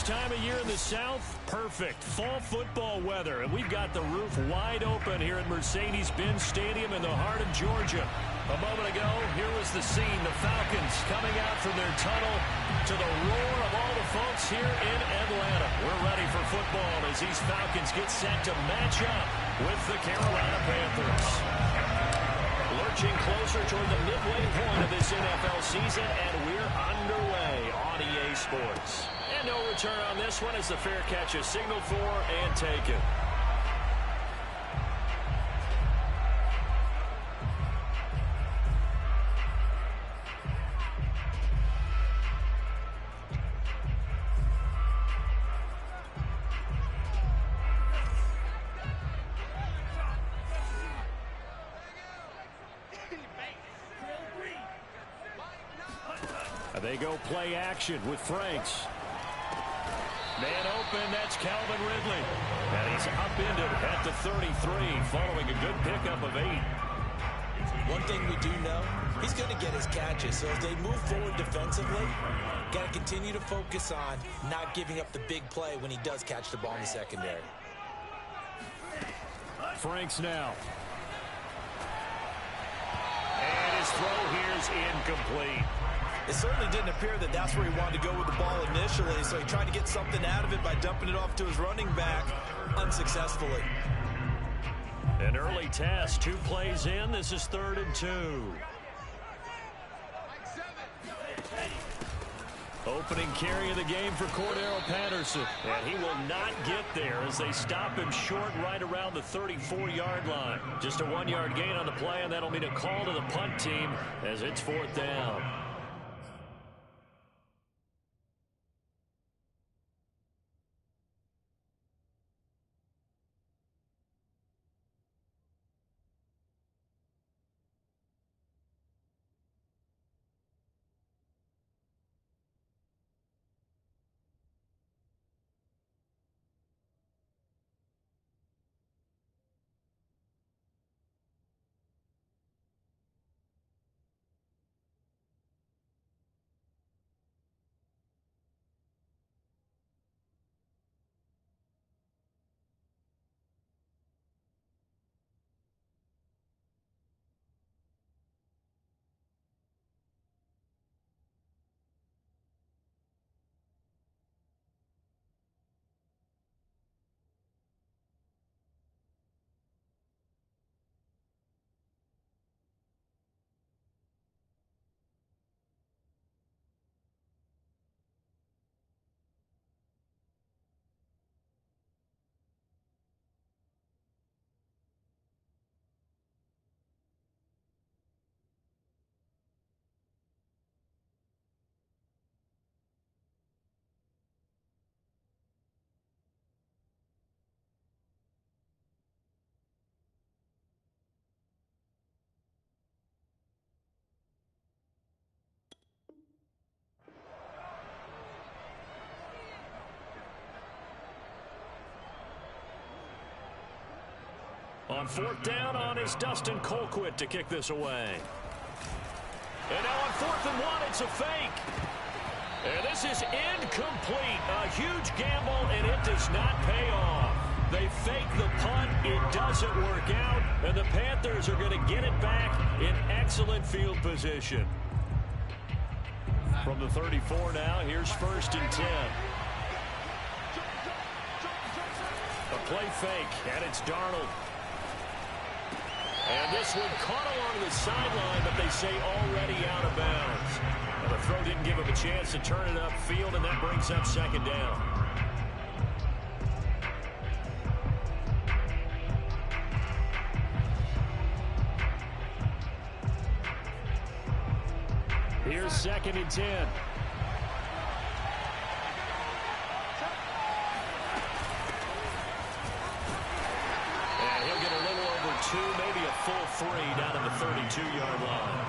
time of year in the South? Perfect. Fall football weather. And we've got the roof wide open here at Mercedes-Benz Stadium in the heart of Georgia. A moment ago, here was the scene. The Falcons coming out from their tunnel to the roar of all the folks here in Atlanta. We're ready for football as these Falcons get set to match up with the Carolina Panthers. Lurching closer toward the midway point of this NFL season, and we're underway on EA Sports. And no return on this one as the fair catch is signaled for and taken. They go play action with Franks. Man open, that's Calvin Ridley. And he's upended at the 33 following a good pickup of 8. One thing we do know, he's going to get his catches. So as they move forward defensively, got to continue to focus on not giving up the big play when he does catch the ball in the secondary. Franks now. And his throw here is incomplete. It certainly didn't appear that that's where he wanted to go with the ball initially, so he tried to get something out of it by dumping it off to his running back unsuccessfully. An early test, 2 plays in. This is 3rd and 2. Opening carry of the game for Cordero Patterson. And he will not get there as they stop him short right around the 34-yard line. Just a 1-yard gain on the play, and that'll mean a call to the punt team as it's 4th down. On 4th down on is Dustin Colquitt to kick this away. And now on 4th and 1, it's a fake. And this is incomplete. A huge gamble, and it does not pay off. They fake the punt. It doesn't work out. And the Panthers are going to get it back in excellent field position. From the 34 now, here's 1st and 10. A play fake, and it's Darnold. And this one caught along the sideline, but they say already out of bounds. And the throw didn't give him a chance to turn it upfield, and that brings up 2nd down. Here's 2nd and 10. Maybe a full 3 down to the 32-yard line.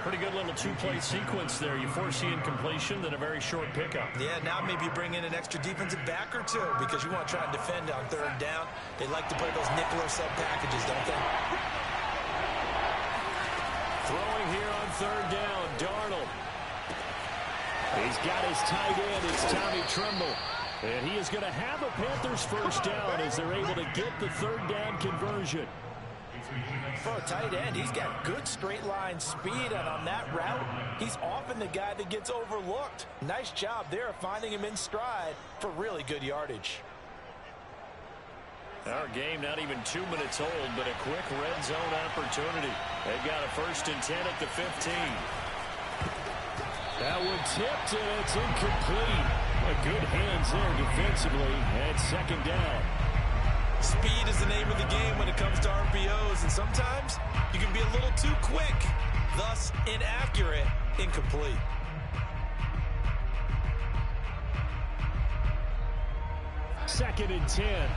Pretty good little 2-play sequence there. You foresee incompletion, then a very short pickup. Yeah, now maybe bring in an extra defensive back or 2 because you want to try and defend on 3rd down. They like to play those nickel or sub packages, don't they? Throwing here on 3rd down, Darnold. He's got his tight end. It's Tommy Tremble. And he is going to have a Panthers first down as they're able to get the third down conversion. For a tight end, he's got good straight line speed, and on that route, he's often the guy that gets overlooked. Nice job there of finding him in stride for really good yardage. Our game not even 2 minutes old, but a quick red zone opportunity. They've got a 1st and 10 at the 15. That one tipped, and it's incomplete. A good hands there defensively at 2nd down. Speed is the name of the game when it comes to RPOs, and sometimes you can be a little too quick, thus inaccurate, incomplete. Second and 10.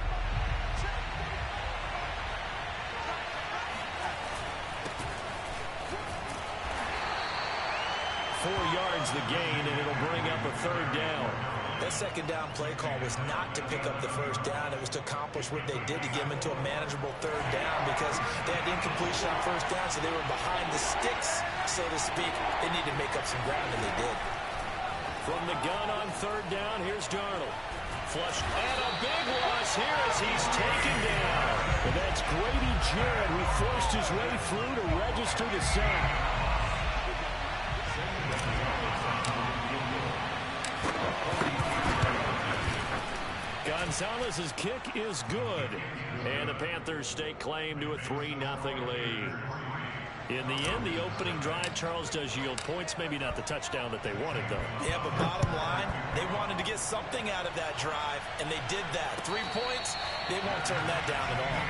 Four yards the gain, and it'll bring up a third down. That second down play call was not to pick up the first down. It was to accomplish what they did to get them into a manageable third down because they had incompletion on first down, so they were behind the sticks, so to speak. They needed to make up some ground, and they did. From the gun on third down, here's Darnold. Flush, and a big loss here as he's taken down. And that's Grady Jarrett who forced his way through to register the sack. Gonzalez's kick is good. And the Panthers stake claim to a 3-0 lead. In the end, the opening drive, Charles, does yield points. Maybe not the touchdown that they wanted, though. Yeah, but bottom line, they wanted to get something out of that drive, and they did that. 3 points, they won't turn that down at all.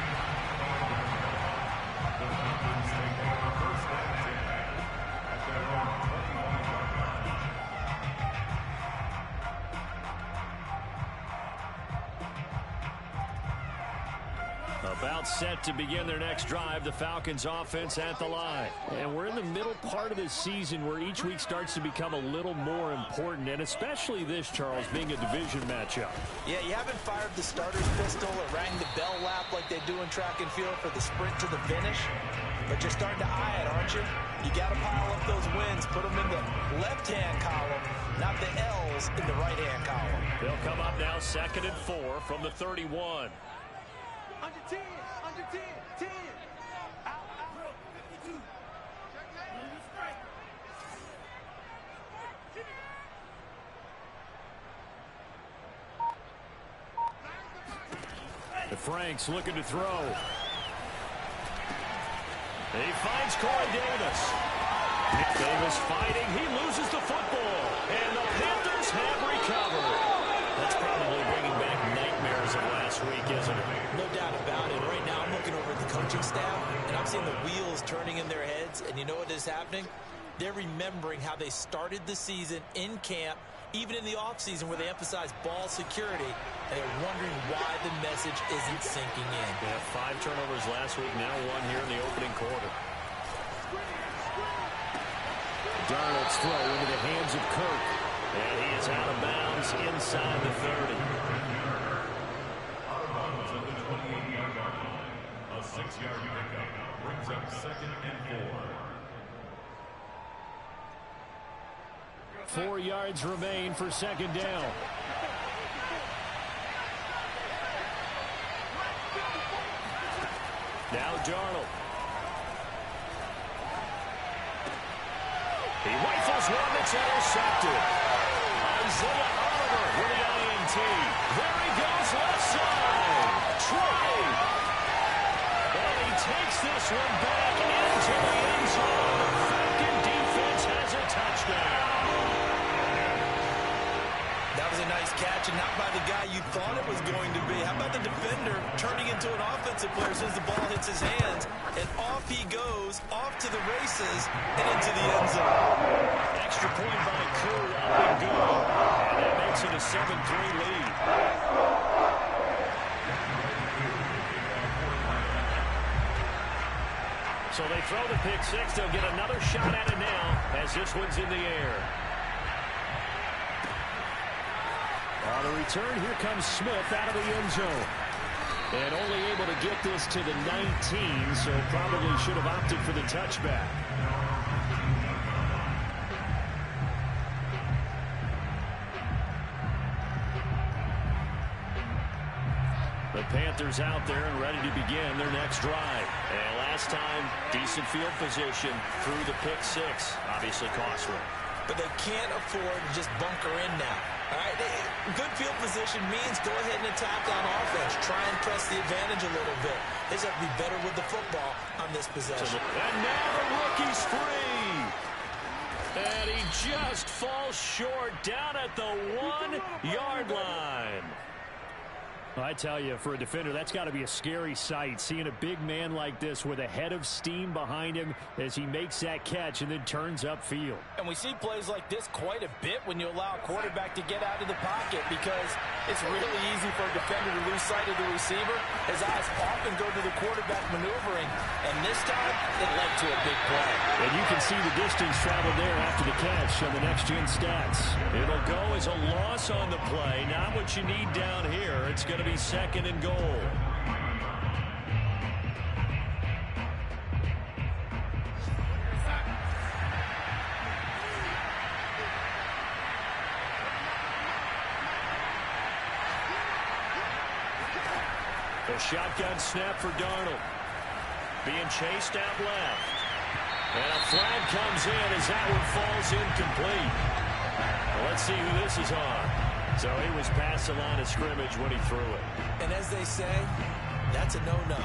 About set to begin their next drive, the Falcons offense at the line. And we're in the middle part of the season where each week starts to become a little more important, and especially this, Charles, being a division matchup. Yeah, you haven't fired the starter's pistol or rang the bell lap like they do in track and field for the sprint to the finish, but you're starting to eye it, aren't you? You got to pile up those wins, put them in the left-hand column, not the L's in the right-hand column. They'll come up now 2nd and 4 from the 31. Under 10, under 10, 10. Out, out. 52. The Franks looking to throw. He finds Corey Davis. Davis fighting. He loses the football. And the Panthers have recovered. That's probably bringing back nightmares of last week, isn't it? No doubt about it. Right now, I'm looking over at the coaching staff, and I'm seeing the wheels turning in their heads. And you know what is happening? They're remembering how they started the season in camp, even in the offseason where they emphasized ball security, and they're wondering why the message isn't sinking in. Yeah, 5 turnovers last week, now 1 here in the opening quarter. Darnold's throw into the hands of Kirk. And he is out of bounds inside the 30. A 6-yard pickup brings up 2nd and 4. 4 yards remain for 2nd down. Now Darnold. He rifles one that's intercepted. Isaiah Oliver with the INT. There he goes left side. Trey. And he takes this one back into the end zone. The Falcon defense has a touchdown. That was a nice catch, and not by the guy you thought it was going to be. How about the defender turning into an offensive player as soon as the ball hits his hands? And off he goes, off to the races, and into the end zone. Extra point by Koo, up and good. And that makes it a 7-3 lead. So they throw the pick six. They'll get another shot at it now as this one's in the air. On the return, here comes Smith out of the end zone. And only able to get this to the 19, so probably should have opted for the touchback. The Panthers out there and ready to begin their next drive. And last time, decent field position through the pick six. Obviously costly. But they can't afford to just bunker in now. All right, good field position means go ahead and attack on offense. Try and press the advantage a little bit. They just have to be better with the football on this possession. And now the rookie's free. And he just falls short down at the 1-yard line. I tell you, for a defender, that's got to be a scary sight, seeing a big man like this with a head of steam behind him as he makes that catch and then turns upfield. And we see plays like this quite a bit when you allow a quarterback to get out of the pocket, because it's really easy for a defender to lose sight of the receiver. His eyes often go to the quarterback maneuvering, and this time it led to a big play. And you can see the distance traveled there after the catch on the next-gen stats. It'll go as a loss on the play, not what you need down here. It's going to be second and goal. The shotgun snap for Darnold. Being chased out left. And a flag comes in as that one falls incomplete. Well, let's see who this is on. So he was past the line of scrimmage when he threw it. And as they say, that's a no-no.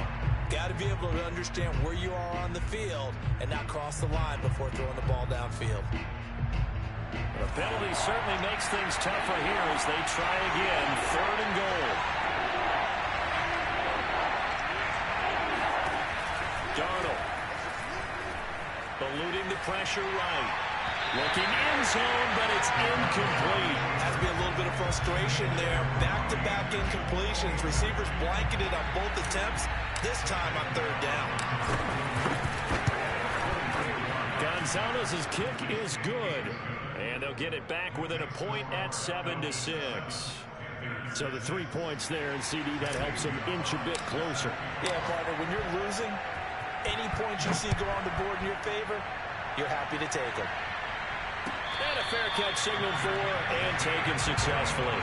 Got to be able to understand where you are on the field and not cross the line before throwing the ball downfield. The penalty certainly makes things tougher here as they try again. Third and goal. Darnold eluding the pressure right. Looking in zone, but it's incomplete. Has to be a little bit of frustration there. Back-to-back incompletions. Receivers blanketed on both attempts, this time on third down. Gonzalez's kick is good. And they'll get it back within a point at 7-6. So the 3 points there, and CD, that helps them inch a bit closer. Yeah, partner, when you're losing, any points you see go on the board in your favor, you're happy to take them. And a fair catch signaled for and taken successfully.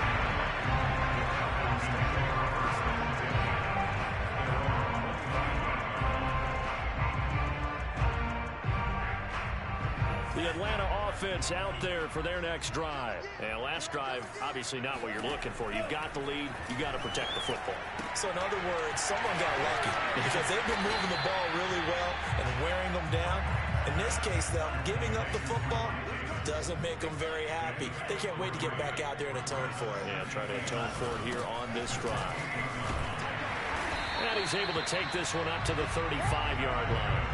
The Atlanta offense out there for their next drive. And last drive, obviously not what you're looking for. You've got the lead. You got to protect the football. So in other words, someone got lucky because they've been moving the ball really well and wearing them down. In this case, though, giving up the football doesn't make them very happy. They can't wait to get back out there and atone for it. Yeah, try to atone for it here on this drive. And he's able to take this one up to the 35-yard line.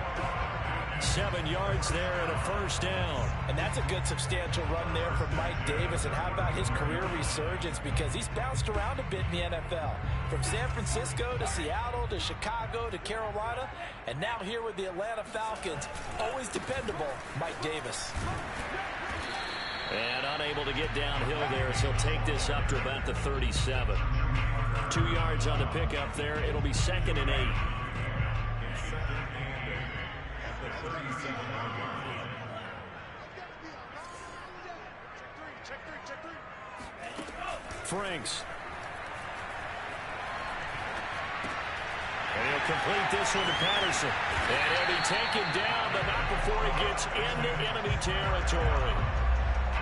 7 yards there and a first down. And that's a good substantial run there from Mike Davis. And how about his career resurgence? Because he's bounced around a bit in the NFL. From San Francisco to Seattle to Chicago to Carolina. And now here with the Atlanta Falcons. Always dependable, Mike Davis. And unable to get downhill there, so he'll take this up to about the 37. 2 yards on the pickup there. It'll be 2nd and 8. Franks. And he'll complete this one to Patterson. And he'll be taken down, but not before he gets into enemy territory.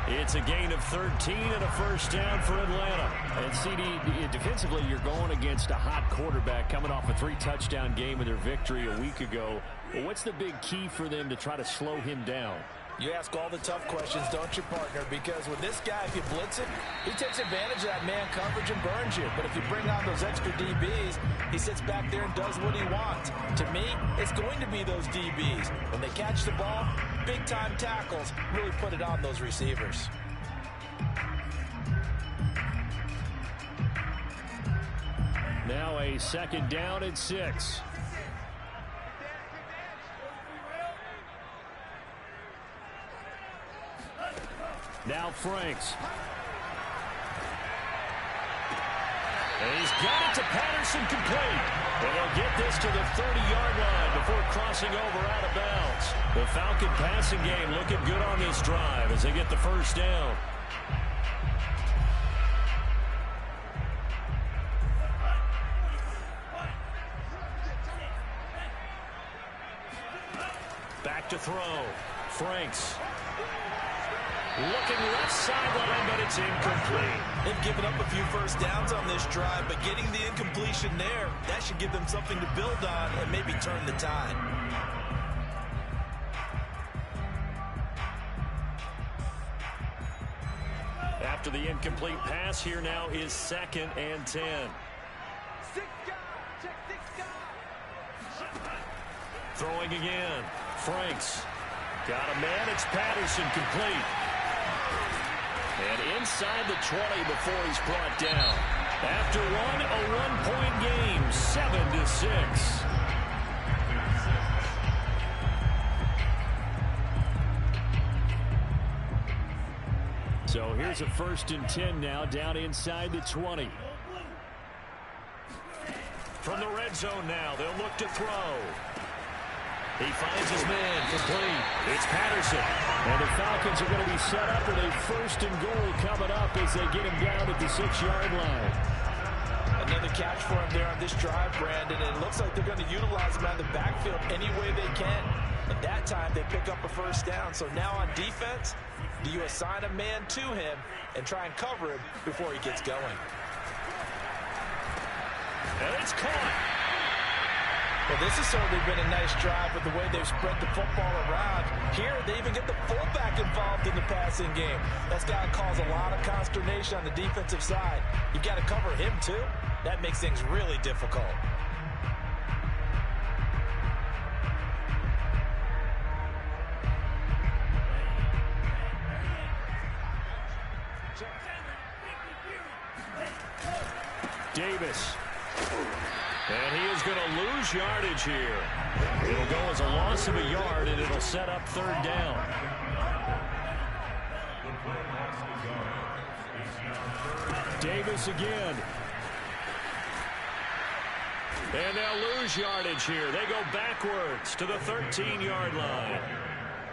It's a gain of 13 and a first down for Atlanta. And CD, defensively, you're going against a hot quarterback coming off a 3-touchdown game in their victory a week ago. Well, what's the big key for them to try to slow him down? You ask all the tough questions, don't you, partner? Because with this guy, if you blitz him, he takes advantage of that man coverage and burns you. But if you bring on those extra DBs, he sits back there and does what he wants. To me, it's going to be those DBs. When they catch the ball, big-time tackles really put it on those receivers. Now a 2nd down and 6. Now Franks. And he's got it to Patterson complete. And he'll get this to the 30-yard line before crossing over out of bounds. The Falcon passing game looking good on this drive as they get the first down. Back to throw. Franks. Looking left sideline, but it's incomplete. They've given up a few first downs on this drive, but getting the incompletion there, that should give them something to build on and maybe turn the tide. After the incomplete pass, here now is 2nd and 10. 6 guys. Check 6 guys. Throwing again. Franks. Got a man. It's Patterson, complete. And inside the 20 before he's brought down. After one, a one-point game, 7-6. So here's a 1st and 10 now, down inside the 20. From the red zone now, they'll look to throw. He finds his man, complete. It's Patterson. And the Falcons are going to be set up with a 1st and goal coming up as they get him down at the 6-yard line. Another catch for him there on this drive, Brandon, and it looks like they're going to utilize him out of the backfield any way they can. And that time they pick up a 1st down. So now on defense, do you assign a man to him and try and cover him before he gets going? And it's caught. Well, this has certainly been a nice drive with the way they've spread the football around. Here, they even get the fullback involved in the passing game. That's got to cause a lot of consternation on the defensive side. You've got to cover him, too. That makes things really difficult. Davis. And he is going to lose yardage here. It'll go as a loss of a yard, and it'll set up 3rd down. Davis again. And they'll lose yardage here. They go backwards to the 13-yard line.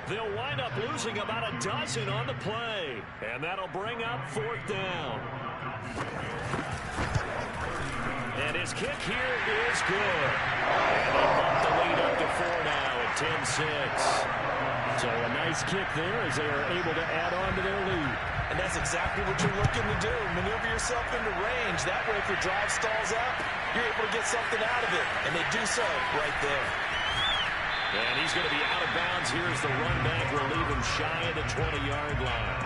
They'll wind up losing about a dozen on the play. And that'll bring up 4th down. And his kick here is good. And they bump the lead up to 4 now at 10-6. So a nice kick there as they are able to add on to their lead. And that's exactly what you're looking to do. Maneuver yourself into range. That way, if your drive stalls out, you're able to get something out of it. And they do so right there. And he's going to be out of bounds here as the run back will leave him shy of the 20-yard line.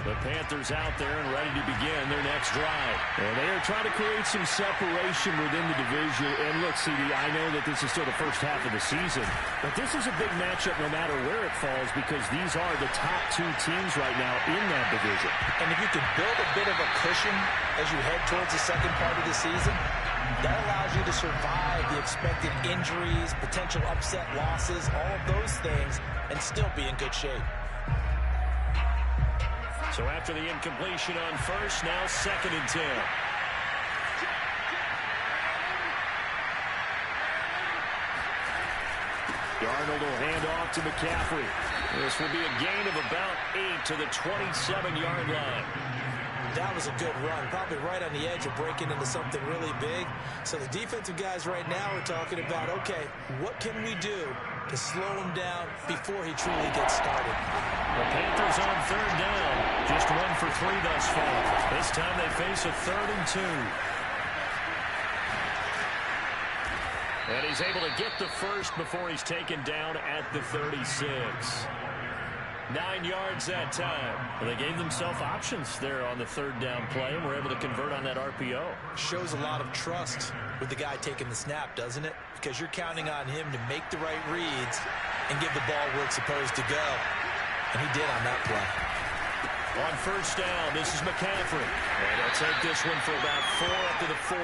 The Panthers out there and ready to begin their next drive. And they are trying to create some separation within the division. And look, CD, I know that this is still the first half of the season, but this is a big matchup no matter where it falls because these are the top 2 teams right now in that division. And if you can build a bit of a cushion as you head towards the second part of the season, that allows you to survive the expected injuries, potential upset losses, all of those things, and still be in good shape. So after the incompletion on 1st, now 2nd and 10. Darnold will hand off to McCaffrey. This will be a gain of about 8 to the 27-yard line. That was a good run, probably right on the edge of breaking into something really big. So the defensive guys right now are talking about, okay, what can we do to slow him down before he truly gets started? The Panthers on 3rd down. Just 1 for 3 thus far. This time they face a 3rd and 2. And he's able to get the first before he's taken down at the 36. 9 yards that time. Well, they gave themselves options there on the 3rd down play and were able to convert on that RPO. Shows a lot of trust with the guy taking the snap, doesn't it? Because you're counting on him to make the right reads and give the ball where it's supposed to go. And he did on that play. On 1st down, this is McCaffrey. And they'll take this one for about 4 up to the 40.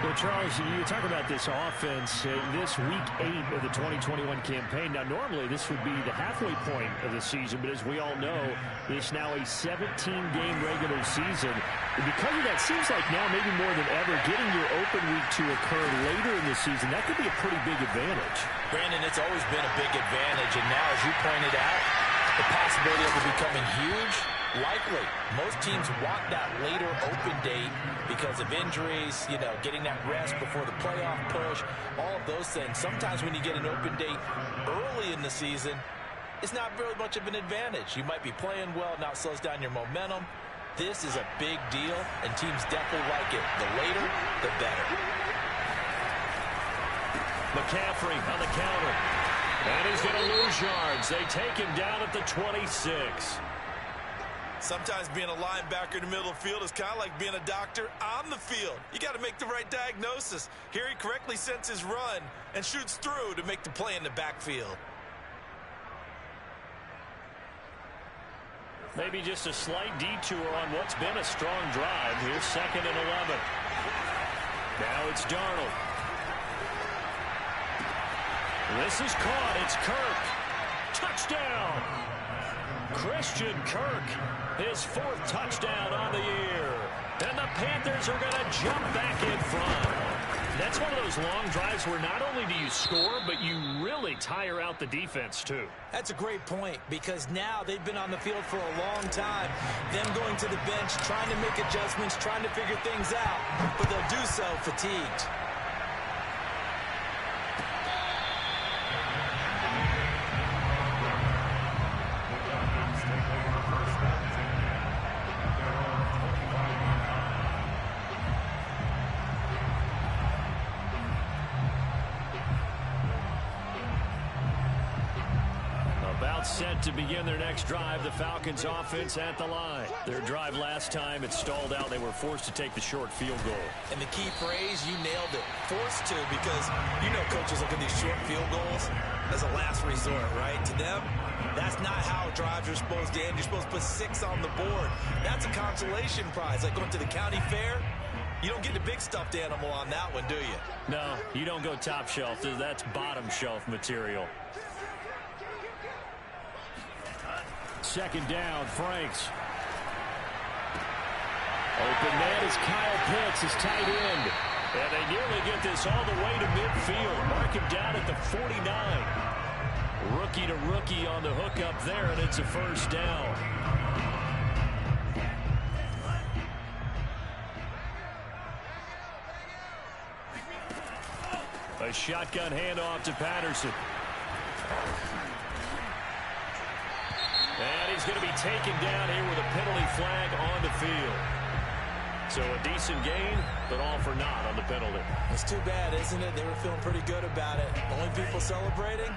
Well, Charles, you talk about this offense, this week 8 of the 2021 campaign. Now, normally this would be the halfway point of the season, but as we all know, this now a 17-game regular season. And because of that, seems like now maybe more than ever, getting your open week to occur later in the season, that could be a pretty big advantage. Brandon, it's always been a big advantage, and now, as you pointed out, The possibility of it becoming huge? Likely. Most teams want that later open date because of injuries, you know, getting that rest before the playoff push, all of those things. Sometimes when you get an open date early in the season, it's not really much of an advantage. You might be playing well, now it slows down your momentum. This is a big deal, and teams definitely like it. The later, the better. McCaffrey on the counter. And he's going to lose yards. They take him down at the 26. Sometimes being a linebacker in the middle of the field is kind of like being a doctor on the field. You got to make the right diagnosis. Here he correctly sends his run and shoots through to make the play in the backfield. Maybe just a slight detour on what's been a strong drive. Here's 2nd and 11. Now it's Darnold. This is caught. It's Kirk. Touchdown. Christian Kirk, his 4th touchdown on the year. And the Panthers are going to jump back in front. That's one of those long drives where not only do you score, but you really tire out the defense, too. That's a great point, because now they've been on the field for a long time. Them going to the bench, trying to make adjustments, trying to figure things out, but they'll do so fatigued. Set to begin their next drive, the Falcons offense at the line. Their drive last time, it stalled out. They were forced to take the short field goal. And the key phrase, you nailed it. Forced to, because you know coaches look at these short field goals as a last resort, right? To them, that's not how drives are supposed to end. You're supposed to put 6 on the board. That's a consolation prize, like going to the county fair. You don't get the big stuffed animal on that one, do you? No, you don't go top shelf. That's bottom shelf material. 2nd down, Franks. Open man is Kyle Pitts, his tight end. And they nearly get this all the way to midfield. Mark him down at the 49. Rookie to rookie on the hook up there, and it's a 1st down. A shotgun handoff to Patterson. And he's going to be taken down here with a penalty flag on the field. So a decent gain, but all for naught on the penalty. It's too bad, isn't it? They were feeling pretty good about it. Only people celebrating,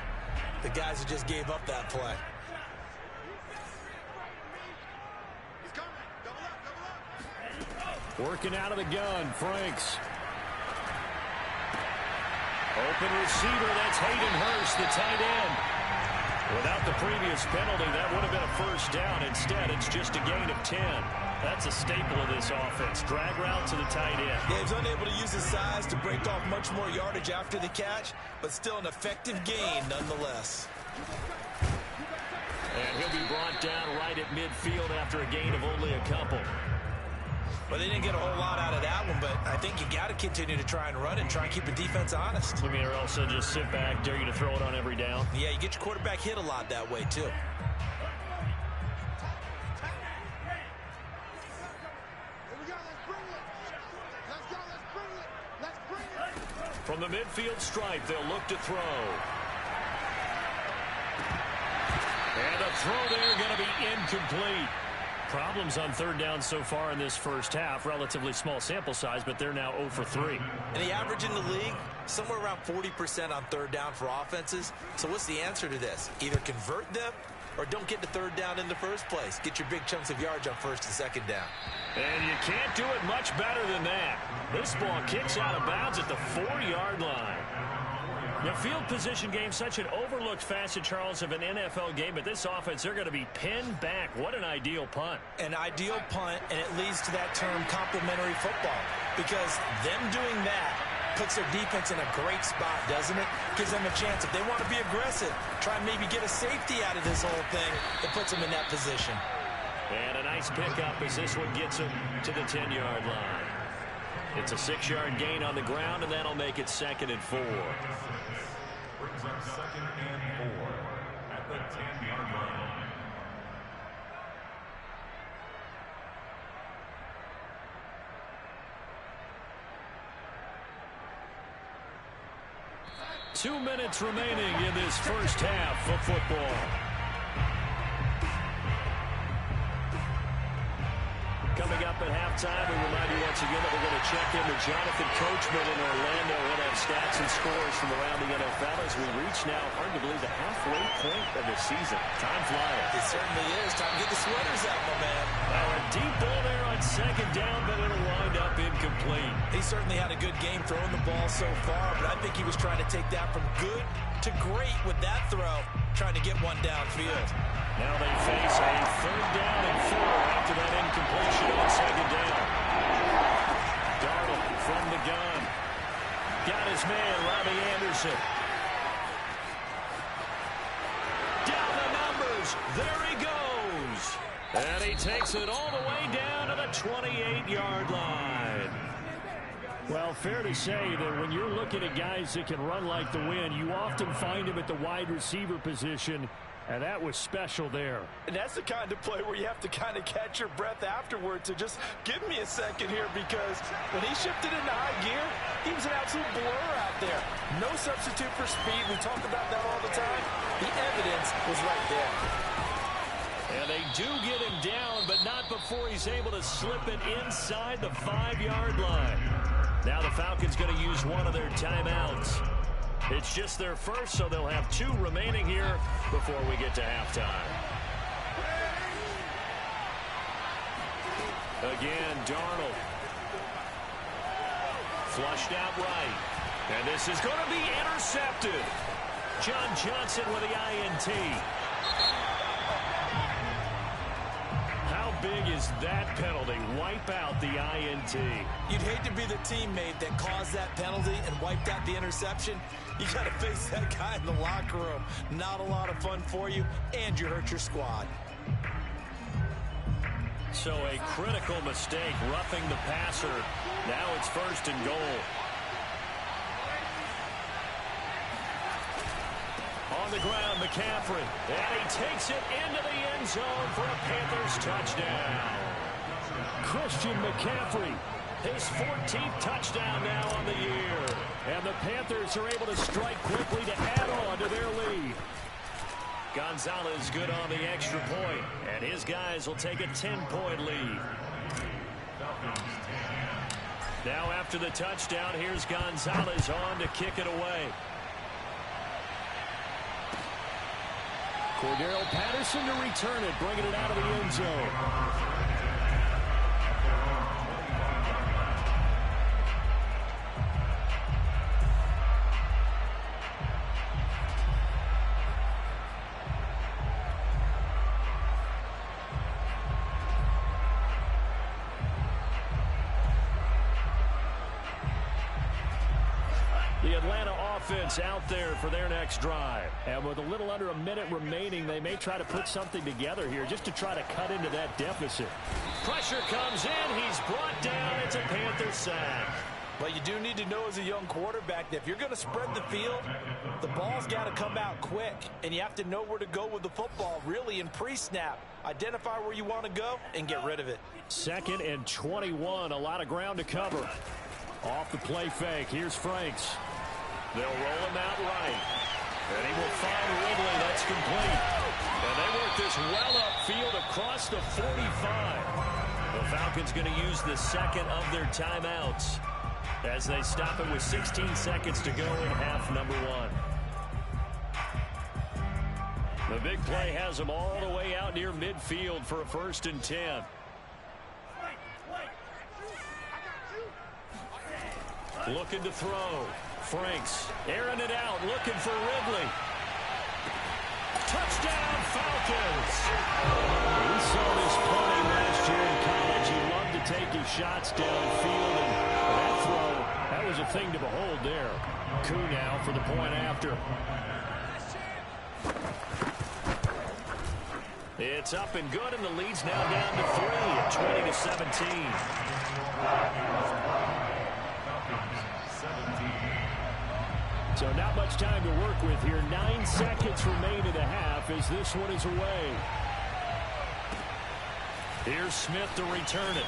the guys who just gave up that play. Working out of the gun, Franks. Open receiver, that's Hayden Hurst, the tight end. Without the previous penalty, that would have been a 1st down. Instead, it's just a gain of 10. That's a staple of this offense. Drag route to the tight end. Yeah, he's unable to use his size to break off much more yardage after the catch, but still an effective gain nonetheless. And he'll be brought down right at midfield after a gain of only a couple. Well, they didn't get a whole lot out of that one, but I think you got to continue to try and run and try and keep the defense honest. I mean, or else they'll just sit back, dare you to throw it on every down. Yeah, you get your quarterback hit a lot that way, too. From the midfield stripe, they'll look to throw. And the throw there going to be incomplete. Problems on 3rd down so far in this 1st half. Relatively small sample size, but they're now 0 for 3. And the average in the league, somewhere around 40% on 3rd down for offenses. So what's the answer to this? Either convert them or don't get the 3rd down in the first place. Get your big chunks of yards on 1st and 2nd down. And you can't do it much better than that. This ball kicks out of bounds at the 4-yard line. The field position game, such an overlooked facet, Charles, of an NFL game, but this offense, they're going to be pinned back. What an ideal punt. An ideal punt, and it leads to that term complementary football, because them doing that puts their defense in a great spot, doesn't it? Gives them a chance. If they want to be aggressive, try and maybe get a safety out of this whole thing, it puts them in that position. And a nice pickup as this one gets them to the 10-yard line. It's a 6-yard gain on the ground, and that'll make it 2nd and 4. Brings up 2nd and 4 at the 10-yard line. 2 minutes remaining in this first half of football. Coming up at halftime, we remind you once again that we're going to check in with Jonathan Coachman in Orlando. He'll have stats and scores from around the NFL as we reach now, hard to believe, the halfway point of the season. Time flying. It certainly is. Time to get the sweaters out, my man. A deep ball there on second down, but it'll wind up incomplete. He certainly had a good game throwing the ball so far, but I think he was trying to take that from good to great with that throw, trying to get one downfield. Now they face a 3rd down and 4 after that incompletion on second down. Darnold from the gun. Got his man, Robbie Anderson. Down the numbers. There he goes. And he takes it all the way down to the 28-yard line. Well, fair to say that when you're looking at guys that can run like the wind, you often find them at the wide receiver position, and that was special there. And that's the kind of play where you have to kind of catch your breath afterwards to just give me a second here, because when he shifted into high gear, he was an absolute blur out there. No substitute for speed. We talk about that all the time. The evidence was right there. And they do get him down, but not before he's able to slip it inside the 5-yard line. Now the Falcons going to use one of their timeouts. It's just their first, so they'll have 2 remaining here before we get to halftime. Again, Darnold. Flushed out right. And this is going to be intercepted. John Johnson with the INT. How big is that penalty? Wipe out the INT. You'd hate to be the teammate that caused that penalty and wiped out the interception. You got to face that guy in the locker room. Not a lot of fun for you, and you hurt your squad. So a critical mistake, roughing the passer. Now it's 1st and goal. On the ground, McCaffrey. And he takes it into the end zone for a Panthers touchdown. Christian McCaffrey. His 14th touchdown now on the year. And the Panthers are able to strike quickly to add on to their lead. Gonzalez good on the extra point, and his guys will take a 10-point lead. Now after the touchdown, here's Gonzalez on to kick it away. Cordero Patterson to return it, bringing it out of the end zone. The Atlanta offense out there for their next drive. And with a little under a minute remaining, they may try to put something together here just to try to cut into that deficit. Pressure comes in. He's brought down. It's a Panther sack. But you do need to know as a young quarterback that if you're going to spread the field, the ball's got to come out quick. And you have to know where to go with the football, really, in pre-snap. Identify where you want to go and get rid of it. 2nd and 21. A lot of ground to cover. Off the play fake. Here's Franks. They'll roll him out right. And he will find Ridley. That's complete. And they work this well upfield across the 45. The Falcons going to use the 2nd of their timeouts as they stop it with 16 seconds to go in half number 1. The big play has them all the way out near midfield for a 1st and 10. Looking to throw. Franks airing it out, looking for Ridley. Touchdown, Falcons! We saw this plenty last year in college. He loved to take his shots downfield, and that throw, that was a thing to behold there. Koo now for the point after. It's up and good, and the lead's now down to 3 at 20-17. So not much time to work with here. 9 seconds remain in the half as this one is away. Here's Smith to return it.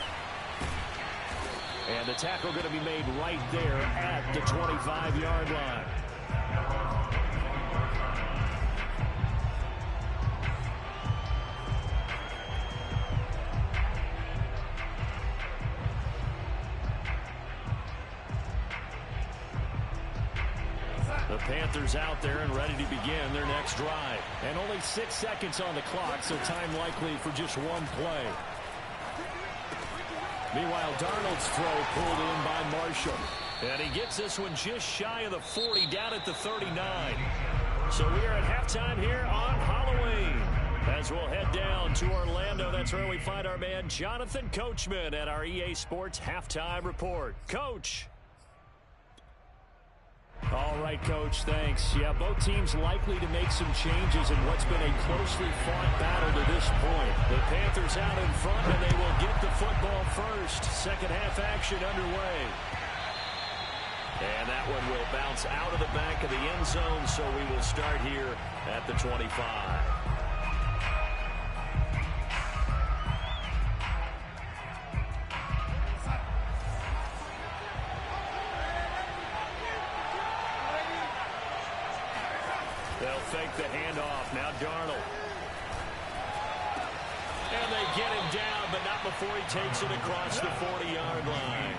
And the tackle going to be made right there at the 25-yard line. The Panthers out there and ready to begin their next drive. And only 6 seconds on the clock, so time likely for just one play. Meanwhile, Darnold's throw pulled in by Marshall. And he gets this one just shy of the 40, down at the 39. So we are at halftime here on Halloween. As we'll head down to Orlando, that's where we find our man Jonathan Coachman at our EA Sports Halftime Report. Coach. All right, Coach, thanks. Yeah, both teams likely to make some changes in what's been a closely fought battle to this point. The Panthers out in front, and they will get the football first. Second half action underway. And that one will bounce out of the back of the end zone, so we will start here at the 25. They'll fake the handoff. Now Darnold. And they get him down, but not before he takes it across the 40-yard line.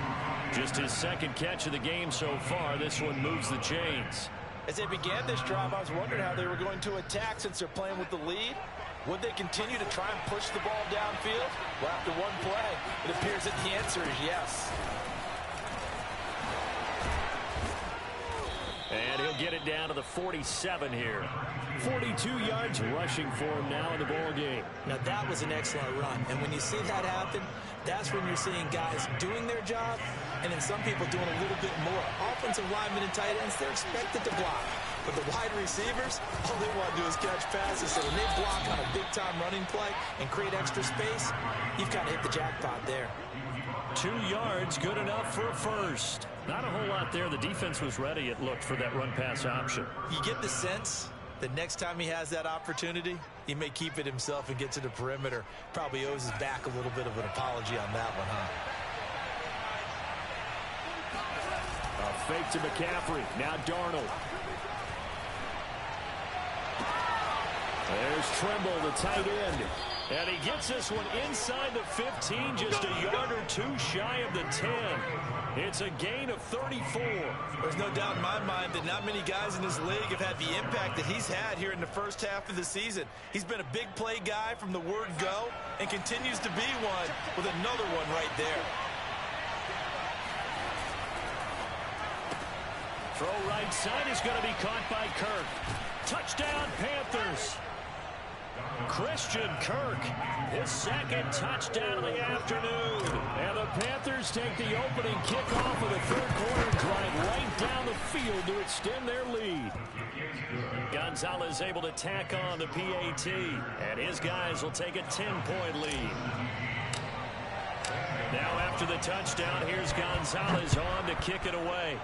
Just his second catch of the game so far. This one moves the chains. As they began this drive, I was wondering how they were going to attack since they're playing with the lead. Would they continue to try and push the ball downfield? Well, after one play, it appears that the answer is yes. And he'll get it down to the 47 here. 42 yards rushing for him now in the ball game. Now that was an excellent run. And when you see that happen, that's when you're seeing guys doing their job and then some people doing a little bit more. Offensive linemen and tight ends, they're expected to block. But the wide receivers, all they want to do is catch passes. So when they block on a big-time running play and create extra space, you've kind of hit the jackpot there. 2 yards, good enough for a first. Not a whole lot there. The defense was ready, it looked, for that run-pass option. You get the sense that next time he has that opportunity, he may keep it himself and get to the perimeter. Probably owes his back a little bit of an apology on that one, huh? A fake to McCaffrey. Now Darnold. There's Trimble, the tight end. And he gets this one inside the 15, just a yard or two shy of the 10. It's a gain of 34. There's no doubt in my mind that not many guys in this league have had the impact that he's had here in the first half of the season. He's been a big play guy from the word go and continues to be one with another one right there. Throw right side is going to be caught by Kirk. Touchdown, Panthers. Christian Kirk, his second touchdown of the afternoon. And the Panthers take the opening kickoff of the third quarter, drive right down the field to extend their lead. Gonzalez able to tack on the PAT, and his guys will take a 10-point lead. Now after the touchdown, here's Gonzalez on to kick it away.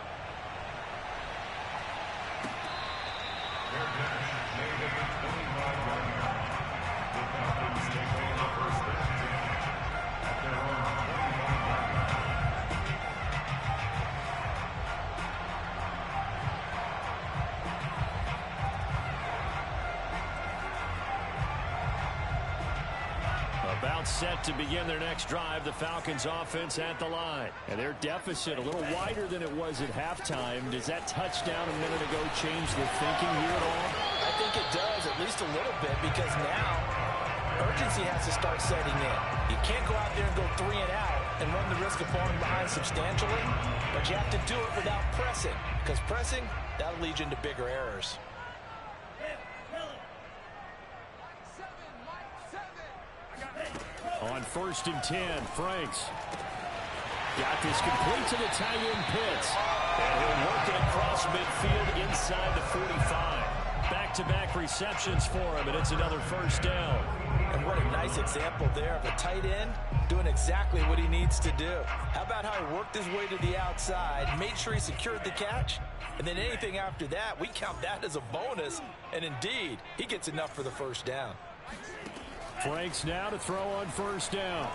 About set to begin their next drive. The Falcons offense at the line. And their deficit a little wider than it was at halftime. Does that touchdown a minute ago change the thinking here at all? I think it does, at least a little bit, because now urgency has to start setting in. You can't go out there and go 3 and out and run the risk of falling behind substantially, but you have to do it without pressing, because pressing, that'll lead you into bigger errors. On 1st and 10, Franks. Got this complete to the tight end Pitts. And he'll work it across midfield inside the 45. Back-to-back receptions for him, and it's another first down. And what a nice example there of a tight end doing exactly what he needs to do. How about how he worked his way to the outside, made sure he secured the catch, and then anything after that, we count that as a bonus. And indeed, he gets enough for the first down. Franks now to throw on 1st down.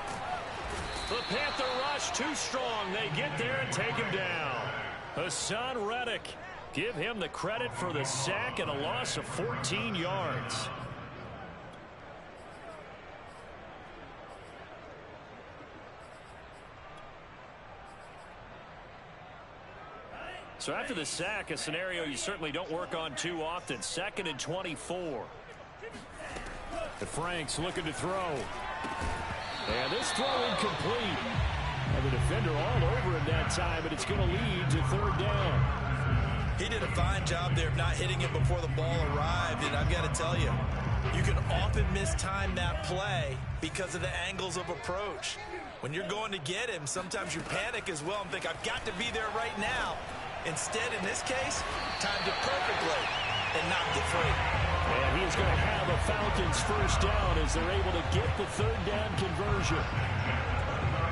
The Panther rush too strong. They get there and take him down. Hassan Reddick. Give him the credit for the sack and a loss of 14 yards. So after the sack, a scenario you certainly don't work on too often. 2nd and 24. And Frank's looking to throw. And this throw incomplete. And the defender all over him that time, but it's going to lead to 3rd down. He did a fine job there of not hitting him before the ball arrived, and I've got to tell you, you can often mistime that play because of the angles of approach. When you're going to get him, sometimes you panic as well and think, I've got to be there right now. Instead, in this case, timed it perfectly and knocked it free. And he is going to have a Falcons 1st down as they're able to get the 3rd down conversion.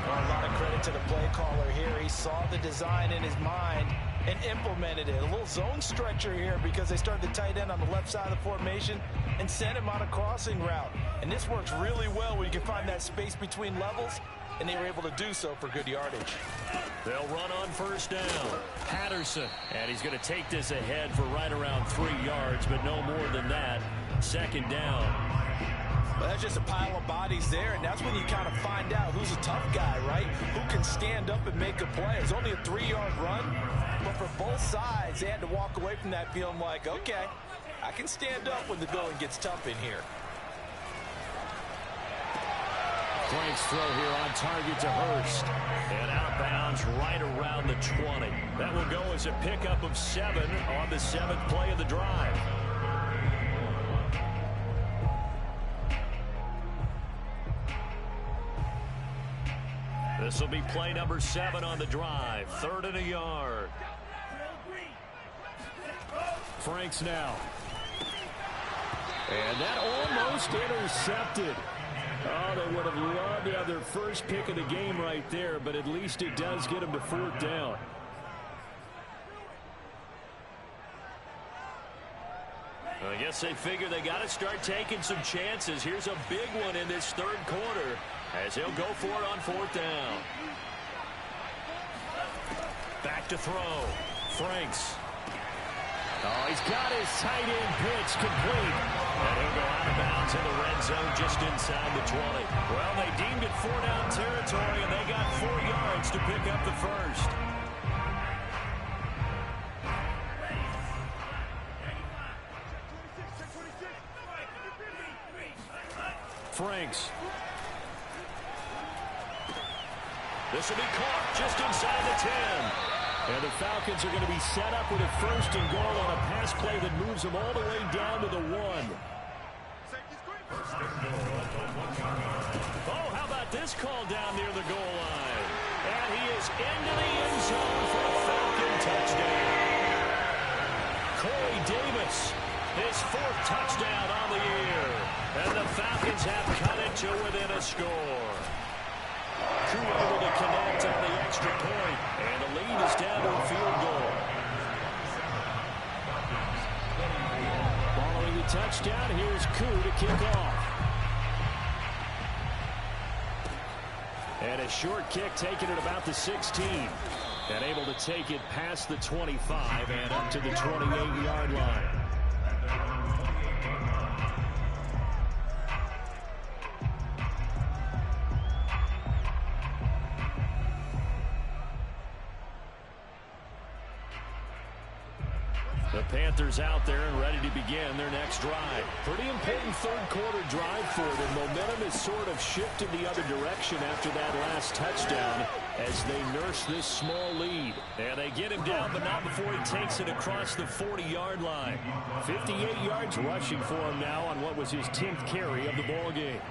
Well, a lot of credit to the play caller here. He saw the design in his mind and implemented it. A little zone stretcher here because they started the tight end on the left side of the formation and sent him on a crossing route. And this works really well when you can find that space between levels, and they were able to do so for good yardage. They'll run on 1st down. Patterson. And he's going to take this ahead for right around 3 yards, but no more than that. 2nd down. Well, that's just a pile of bodies there, and that's when you kind of find out who's a tough guy, right? Who can stand up and make a play. It's only a 3-yard run, but for both sides, they had to walk away from that feeling like, okay, I can stand up when the going gets tough in here. Frank's throw here on target to Hurst. And outbounds right around the 20. That will go as a pickup of 7 on the 7th play of the drive. This will be play number 7 on the drive. 3rd and a yard. Frank's now. And that almost intercepted. Oh, they would have loved to have their first pick of the game right there, but at least it does get them to 4th down. I guess they figure they got to start taking some chances. Here's a big one in this 3rd quarter as he'll go for it on 4th down. Back to throw. Franks. Oh, he's got his tight end pitch complete. And he'll go out of bounds in the red zone just inside the 20. Well, they deemed it 4-down territory, and they got 4 yards to pick up the 1st. Franks. This will be caught just inside the 10. And the Falcons are going to be set up with a 1st and goal on a pass play that moves them all the way down to the 1. Oh, how about this call down near the goal line? And he is into the end zone for a Falcon touchdown. Corey Davis, his 4th touchdown on the year. And the Falcons have cut it to within a score. Crew able to connect on the extra point, and the lead is down to a field goal. Following the touchdown, here's Koo to kick off. And a short kick taken at about the 16. And able to take it past the 25 and up to the 28-yard line. The Panthers out there and ready to begin their next drive. Pretty important 3rd quarter drive for them. Momentum has sort of shifted the other direction after that last touchdown as they nurse this small lead. And they get him down, but not before he takes it across the 40-yard line. 58 yards rushing for him now on what was his 10th carry of the ball game.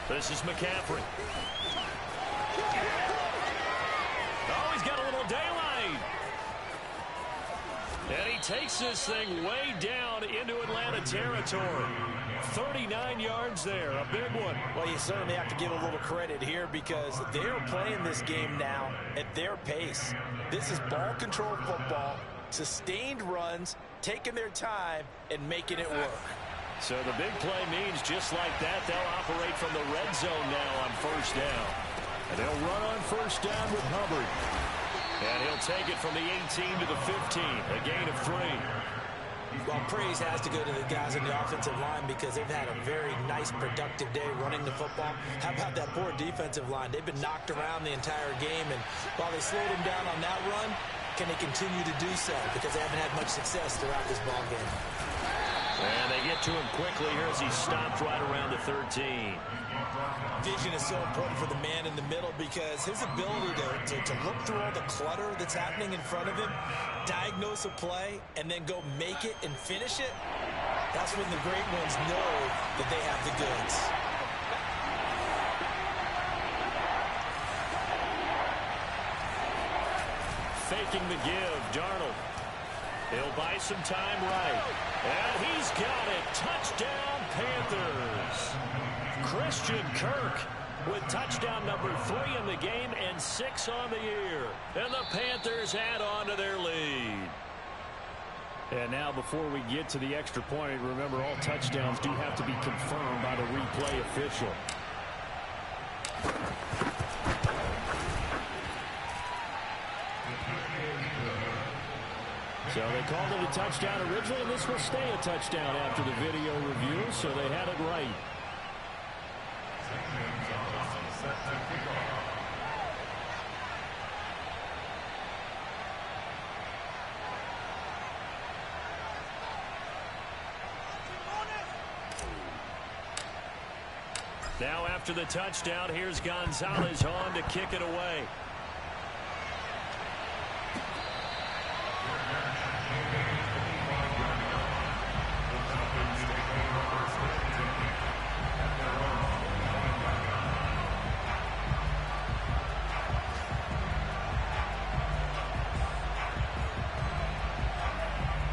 This is McCaffrey. Oh, he's got a little daylight. And he takes this thing way down into Atlanta territory. 39 yards there, a big one. Well, you certainly have to give a little credit here because they're playing this game now at their pace. This is ball control football, sustained runs, taking their time, and making it work. So the big play means just like that, they'll operate from the red zone now on 1st down. And they'll run on 1st down with Hubbard. And he'll take it from the 18 to the 15, a gain of 3. Well, praise has to go to the guys on the offensive line because they've had a very nice, productive day running the football. How about that poor defensive line? They've been knocked around the entire game, and while they slowed them down on that run, can they continue to do so? Because they haven't had much success throughout this ball game. And they get to him quickly here as he stopped right around the 13. Vision is so important for the man in the middle because his ability to look through all the clutter that's happening in front of him, diagnose a play, and then go make it and finish it, that's when the great ones know that they have the goods. Faking the give, Darnold. He'll buy some time right. And he's got it. Touchdown, Panthers. Christian Kirk with touchdown number 3 in the game and 6 on the year. And the Panthers add on to their lead. And now before we get to the extra point, remember all touchdowns do have to be confirmed by the replay official. So they called it a touchdown originally, and this will stay a touchdown after the video review, so they had it right. Now after the touchdown, here's Gonzalez on to kick it away.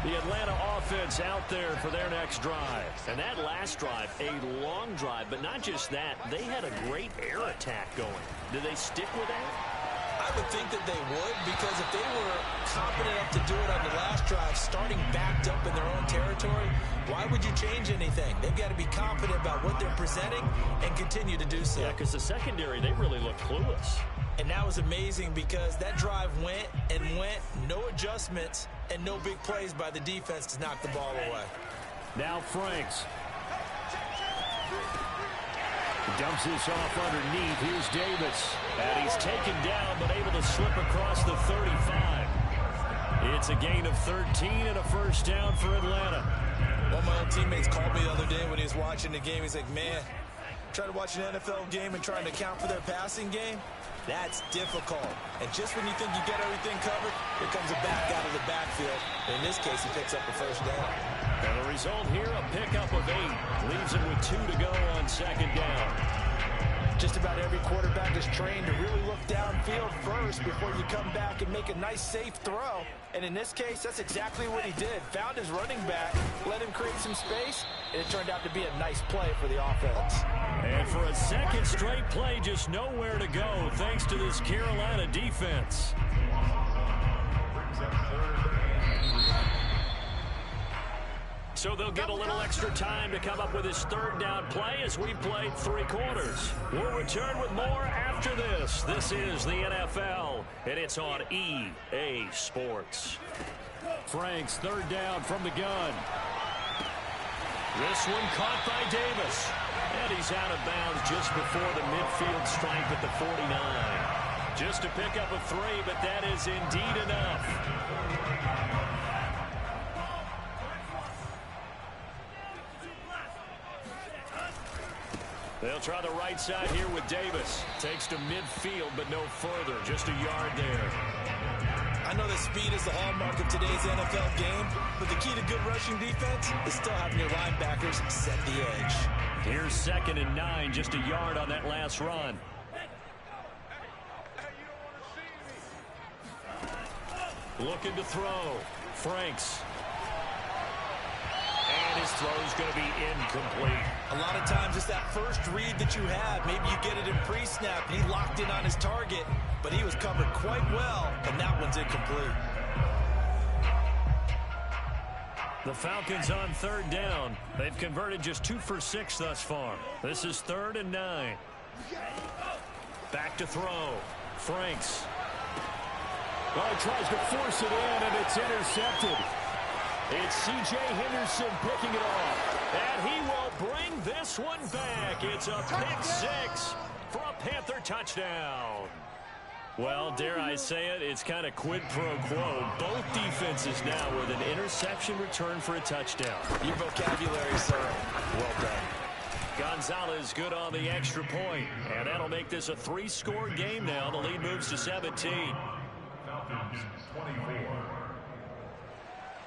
The Atlanta offense out there for their next drive. And that last drive, a long drive, but not just that. They had a great air attack going. Did they stick with that? I would think that they would, because if they were confident enough to do it on the last drive, starting backed up in their own territory, why would you change anything? They've got to be confident about what they're presenting and continue to do so. Yeah, because the secondary, they really looked clueless. And that was amazing because that drive went and went, no adjustments, and no big plays by the defense to knock the ball away. Now Franks. Dumps this off underneath. Here's Davis. And he's taken down, but able to slip across the 35. It's a gain of 13 and a first down for Atlanta. One of my old teammates called me the other day when he was watching the game. He's like, man, trying to watch an NFL game and trying to account for their passing game? That's difficult. And just when you think you get everything covered, here comes a back out of the backfield. And in this case, he picks up the first down. And the result here, a pickup of 8. Leaves it with 2 to go on second down. Just about every quarterback is trained to really look downfield first before you come back and make a nice, safe throw. And in this case, that's exactly what he did. Found his running back, let him create some space, and it turned out to be a nice play for the offense. And for a second straight play, just nowhere to go, thanks to this Carolina defense. So they'll get a little extra time to come up with his third down play as we played 3 quarters. We'll return with more after this. This is the NFL, and it's on EA Sports. Franks, third down from the gun. This one caught by Davis. And he's out of bounds just before the midfield stripe at the 49. Just to pick up a 3, but that is indeed enough. They'll try the right side here with Davis. Takes to midfield, but no further. Just a yard there. I know that speed is the hallmark of today's NFL game, but the key to good rushing defense is still having your linebackers set the edge. Here's 2nd and 9, just a yard on that last run. Looking to throw. Franks. And his throw's going to be incomplete. A lot of times it's that first read that you have. Maybe you get it in pre-snap, and he locked in on his target, but he was covered quite well, and that one's incomplete. The Falcons on third down. They've converted just 2 for 6 thus far. This is 3rd and 9. Back to throw. Franks. Well, he tries to force it in, and it's intercepted. It's C.J. Henderson picking it off. And he will bring this one back. It's a pick six for a Panther touchdown. Well, dare I say it, it's kind of quid pro quo. Both defenses now with an interception return for a touchdown. Your vocabulary, sir. Well done. Gonzalez good on the extra point. And that'll make this a 3-score game now. The lead moves to 17. Falcons 24.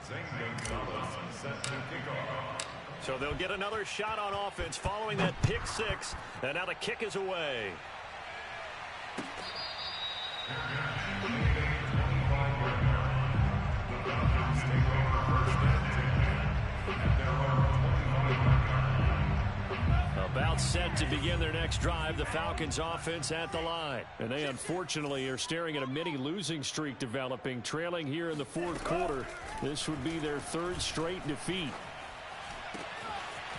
Zane Gonzalez set to kick off. So they'll get another shot on offense following that pick six. And now the kick is away. About set to begin their next drive, the Falcons offense at the line. And they unfortunately are staring at a mini losing streak developing, trailing here in the fourth quarter. This would be their third straight defeat.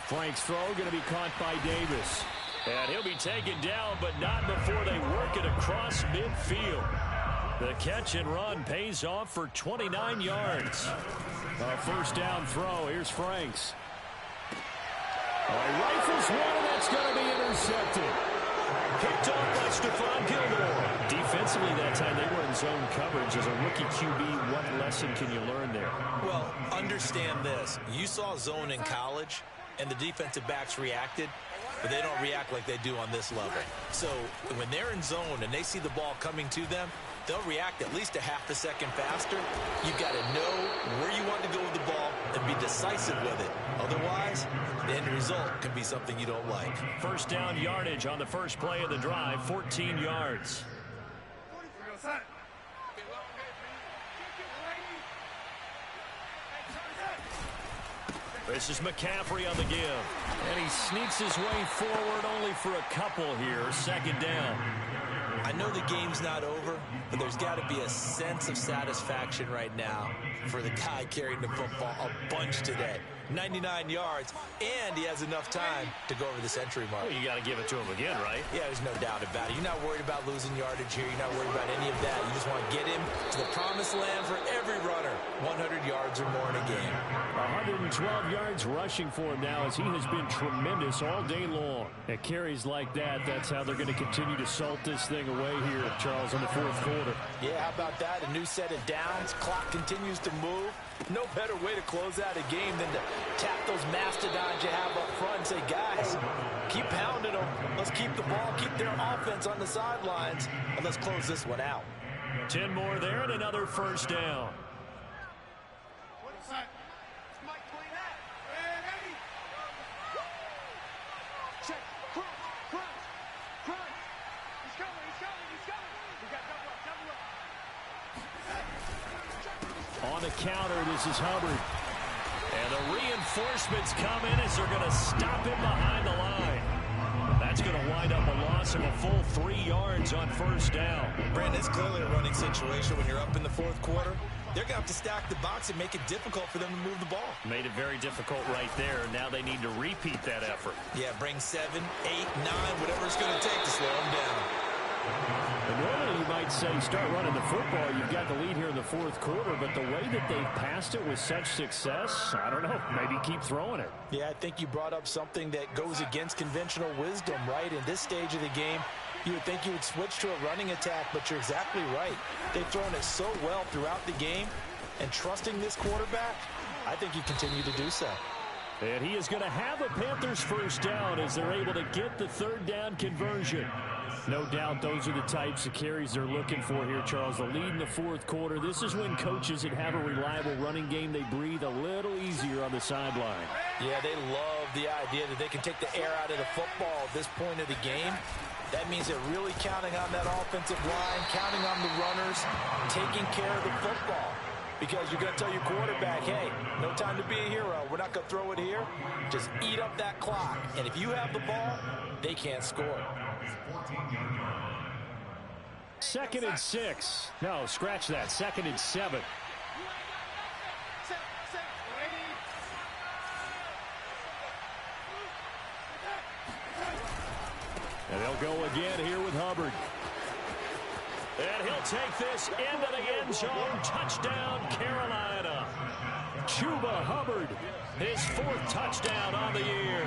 Frank's throw going to be caught by Davis. And he'll be taken down, but not before they work it across midfield. The catch and run pays off for 29 yards. A first down throw. Here's Franks. Rifles one, that's going to be intercepted. Picked off by Stephon Gilmore. Defensively that time they were in zone coverage. As a rookie QB, what lesson can you learn there? Well, understand this. You saw zone in college, and the defensive backs reacted, but they don't react like they do on this level. So when they're in zone and they see the ball coming to them, they'll react at least a half a second faster. You've got to know where you want to go with the ball and be decisive with it. Otherwise, the end result can be something you don't like. First down yardage on the first play of the drive, 14 yards. This is McCaffrey on the give. And he sneaks his way forward only for a couple here. Second down. I know the game's not over, but there's got to be a sense of satisfaction right now for the guy carrying the football a bunch today. 99 yards, and he has enough time to go over the century mark. Well, you got to give it to him again, right? Yeah, there's no doubt about it. You're not worried about losing yardage here. You're not worried about any of that. You just want to get him to the promised land for every runner. 100 yards or more in a game. 112 yards rushing for him now as he has been tremendous all day long. At carries like that, that's how they're going to continue to salt this thing away here, Charles, in the fourth quarter. Yeah, how about that? A new set of downs. Clock continues to move. No better way to close out a game than to tap those mastodons you have up front and say, guys, keep pounding them. Let's keep the ball, keep their offense on the sidelines, and let's close this one out. 10 more there and another first down. On the counter, this is Hubbard. And the reinforcements come in as they're going to stop him behind the line. That's going to wind up a loss of a full 3 yards on first down. Brandon, it's clearly a running situation when you're up in the fourth quarter. They're going to have to stack the box and make it difficult for them to move the ball. Made it very difficult right there. Now they need to repeat that effort. Yeah, bring 7, 8, 9, whatever it's going to take to slow them down. And normally you might say start running the football. You've got the lead here in the fourth quarter, but the way that they've passed it with such success, I don't know, maybe keep throwing it. Yeah, I think you brought up something that goes against conventional wisdom, right? In this stage of the game, you would think you would switch to a running attack, but you're exactly right. They've thrown it so well throughout the game, and trusting this quarterback, I think you continue to do so. And he is going to have a Panthers first down as they're able to get the third down conversion. No doubt those are the types of carries they're looking for here, Charles. The lead in the fourth quarter. This is when coaches that have a reliable running game, they breathe a little easier on the sideline. Yeah, they love the idea that they can take the air out of the football at this point of the game. That means they're really counting on that offensive line, counting on the runners, taking care of the football. Because you're going to tell your quarterback, hey, no time to be a hero. We're not going to throw it here. Just eat up that clock. And if you have the ball, they can't score. 2nd and 6. No, scratch that. 2nd and 7. And they'll go again here with Hubbard. And he'll take this into the end zone. Touchdown, Carolina. Chuba Hubbard, his 4th touchdown on the year.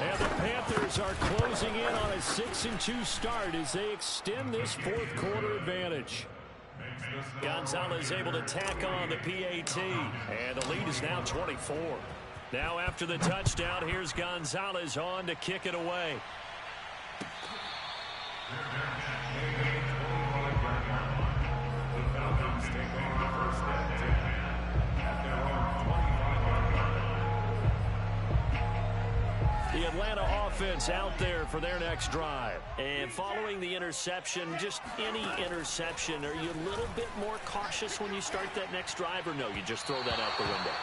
And the Panthers are closing in on a 6-2 start as they extend this 4th quarter advantage. Gonzalez able to tack on the PAT, and the lead is now 24. Now after the touchdown, here's Gonzalez on to kick it away. The Atlanta offense out there for their next drive. And following the interception, just any interception, are you a little bit more cautious when you start that next drive, or no, you just throw that out the window?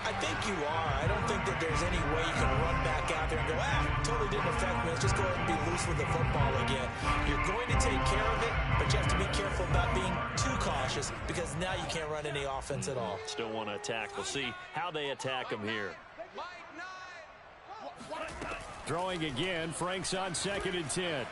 I think you are. I don't think that there's any way you can run back out there and go, totally didn't affect me. Let's just go ahead and be loose with the football again. You're going to take care of it, but you have to be careful about being too cautious because now you can't run any offense at all. Still want to attack. We'll see how they attack them here. Throwing again, Frank's on 2nd and 10.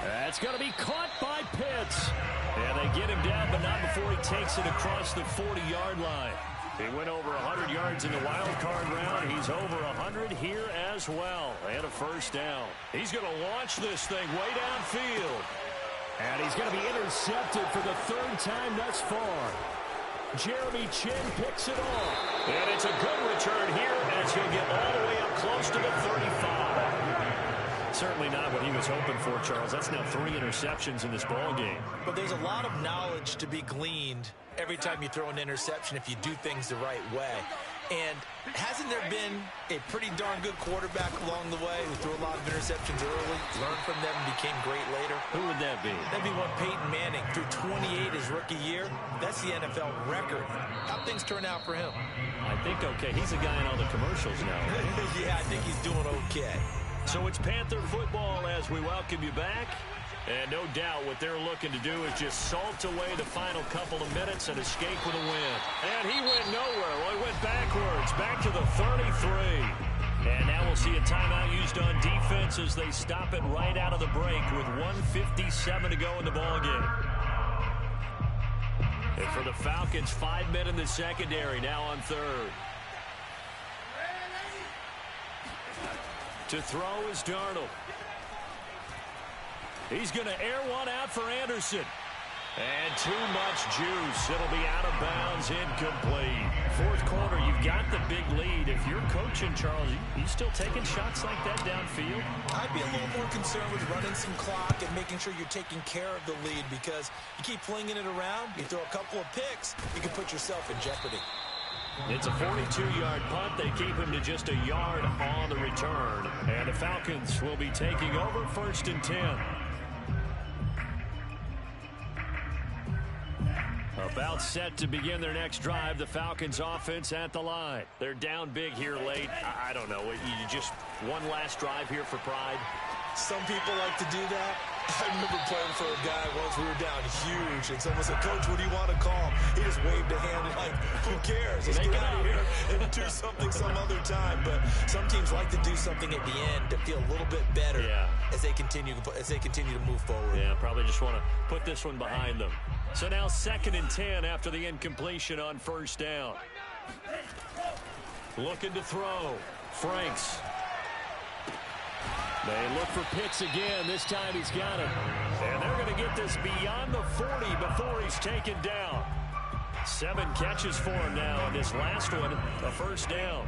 That's going to be caught by Pitts. Yeah, they get him down, but not before he takes it across the 40-yard line. He went over 100 yards in the wild card round. He's over 100 here as well. And a first down. He's going to launch this thing way downfield. And he's going to be intercepted for the 3rd time thus far. Jeremy Chin picks it off. And it's a good return here as he'll get all the way up close to the 35. Certainly not what he was hoping for, Charles. That's now 3 interceptions in this ball game. But there's a lot of knowledge to be gleaned every time you throw an interception if you do things the right way. And hasn't there been a pretty darn good quarterback along the way who threw a lot of interceptions early, learned from them, and became great later? Who would that be? That'd be one Peyton Manning. Threw 28 his rookie year. That's the NFL record. How'd things turn out for him? I think okay. He's a guy in all the commercials now. Yeah, I think he's doing okay. So it's Panther football as we welcome you back. And no doubt what they're looking to do is just salt away the final couple of minutes and escape with a win. And he went nowhere. Well, he went backwards, back to the 33. And now we'll see a timeout used on defense as they stop it right out of the break with 1:57 to go in the ballgame. And for the Falcons, 5 men in the secondary, now on 3rd. To throw is Darnold. He's going to air one out for Anderson. And too much juice. It'll be out of bounds, incomplete. 4th quarter, you've got the big lead. If you're coaching, Charles, you still taking shots like that downfield? I'd be a little more concerned with running some clock and making sure you're taking care of the lead because you keep flinging it around, you throw a couple of picks, you can put yourself in jeopardy. It's a 42-yard punt. They keep him to just a yard on the return. And the Falcons will be taking over 1st and 10. About set to begin their next drive. The Falcons offense at the line. They're down big here late. I don't know. You just one last drive here for pride. Some people like to do that. I remember playing for a guy once. We were down huge, and someone said, "Coach, what do you want to call?" He just waved a hand and like, "Who cares? Let's get out of here and do something some other time." But some teams like to do something at the end to feel a little bit better as they continue to move forward. Yeah, probably just want to put this one behind them. So now 2nd and 10 after the incompletion on 1st down. Looking to throw. Franks. They look for Pitts again. This time he's got it. And they're going to get this beyond the 40 before he's taken down. 7 catches for him now, and this last one, a 1st down.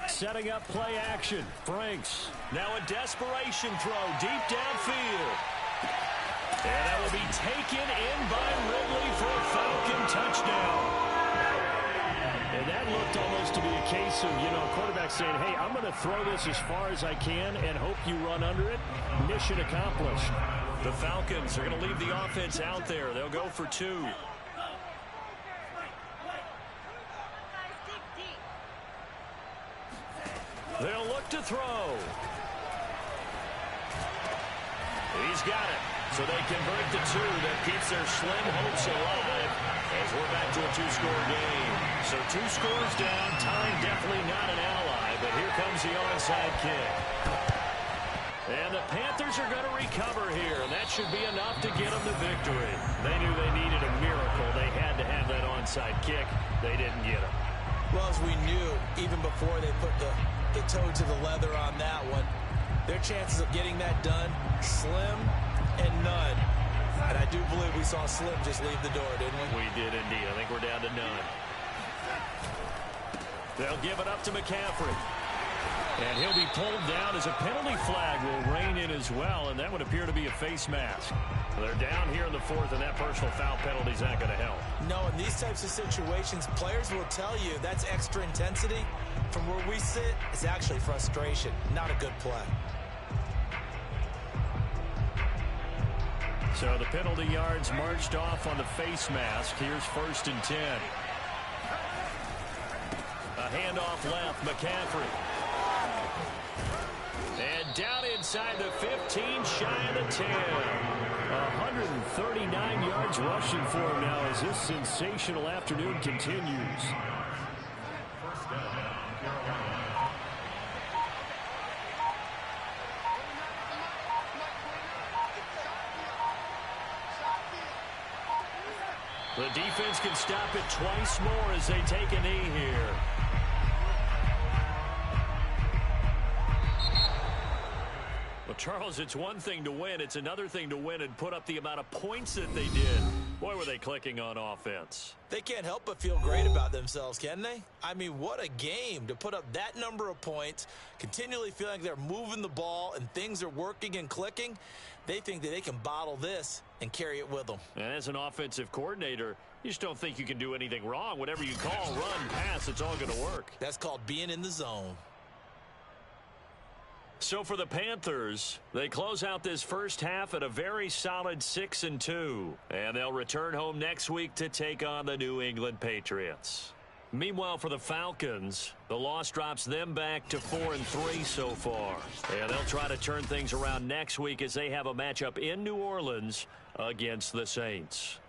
Setting up play action. Franks. Now a desperation throw deep downfield. And that will be taken in by Ridley for a Falcon touchdown. And that looked almost to be a case of, a quarterback saying, hey, I'm going to throw this as far as I can and hope you run under it. Mission accomplished. The Falcons are going to leave the offense out there. They'll go for 2. They'll look to throw. He's got it. So they convert the 2 that keeps their slim hopes alive as we're back to a 2-score game. So 2 scores down. Time definitely not an ally, but here comes the onside kick. And the Panthers are going to recover here, and that should be enough to get them the victory. They knew they needed a miracle. They had to have that onside kick. They didn't get it. Well, as we knew, even before they put the toe to the leather on that one, their chances of getting that done, slim and none. And I do believe we saw Slim just leave the door, didn't we? We did indeed. I think we're down to none. They'll give it up to McCaffrey. And he'll be pulled down as a penalty flag will rein in as well, and that would appear to be a face mask. They're down here in the fourth, and that personal foul penalty is not going to help. No, in these types of situations, players will tell you that's extra intensity. From where we sit, it's actually frustration, not a good play. So the penalty yards marched off on the face mask. Here's 1st and 10. A handoff left, McCaffrey. And down inside the 15, shy of the 10. 139 yards rushing for him now as this sensational afternoon continues. The defense can stop it twice more as they take a knee here. Well, Charles, it's one thing to win. It's another thing to win and put up the amount of points that they did. Boy, were they clicking on offense. They can't help but feel great about themselves, can they? I mean, what a game to put up that number of points, continually feeling like they're moving the ball and things are working and clicking. They think that they can bottle this and carry it with them. And as an offensive coordinator, you just don't think you can do anything wrong. Whatever you call, run, pass, it's all going to work. That's called being in the zone. So for the Panthers, they close out this first half at a very solid 6-2. And they'll return home next week to take on the New England Patriots. Meanwhile, for the Falcons, the loss drops them back to 4-3 so far. And they'll try to turn things around next week as they have a matchup in New Orleans against the Saints.